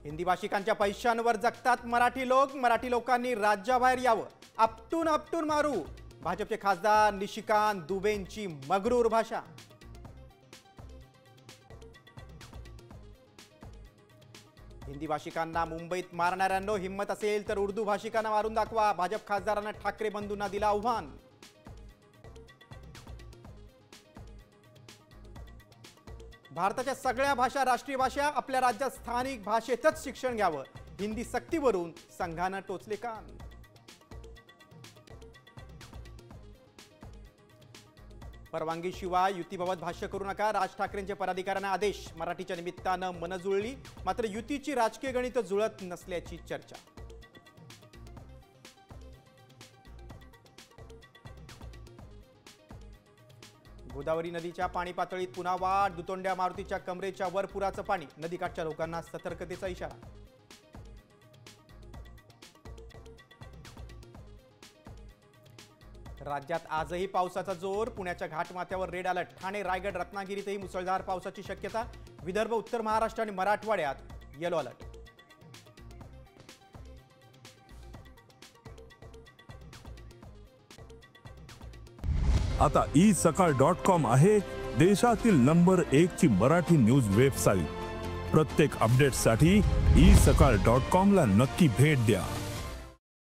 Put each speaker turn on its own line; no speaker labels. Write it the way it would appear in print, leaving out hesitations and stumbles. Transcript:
हिंदी भाषिकांच्या पैशांवर जगतात मराठी लोक. मराठी लोकांनी राज्याबाहेर यावं. आपटून आपटून मारू. भाजपचे खासदार निशिकांत दुबेंची मगरूर भाषा. हिंदी भाषिकांना मुंबईत मारणाऱ्यांनो हिम्मत असेल तर उर्दू भाषिकांना मारून दाखवा. भाजप खासदारांना ठाकरे बंधूंना दिलं आव्हान. भारताच्या सगळ्या भाषा राष्ट्रीय भाषा. आपल्या राज्यात स्थानिक भाषेतच शिक्षण घ्यावं. हिंदी सक्तीवरून संघानं टोचले कान. परवानगीशिवाय युतीबाबत भाष्य करू नका. राज ठाकरेंचे पदाधिकाऱ्यांना आदेश. मराठीच्या निमित्तानं मन जुळली मात्र युतीची राजकीय गणितं जुळत नसल्याची चर्चा. गोदावरी नदीच्या पाणी पातळीत पुन्हा वाढ. दुतोंड्या मारुतीच्या कमरेच्या वर पुराचं पाणी. नदीकाठच्या लोकांना सतर्कतेचा इशारा. राज्यात आजही पावसाचा जोर. पुण्याच्या घाटमाथ्यावर रेड अलर्ट. ठाणे रायगड रत्नागिरीतही मुसळधार पावसाची शक्यता. विदर्भ उत्तर महाराष्ट्र आणि मराठवाड्यात येलो अलर्ट.
आता isakal.com आहे देशातील नंबर 1 ची मराठी न्यूज वेबसाईट. प्रत्येक अपडेटसाठी isakal.com ला नक्की भेट द्या.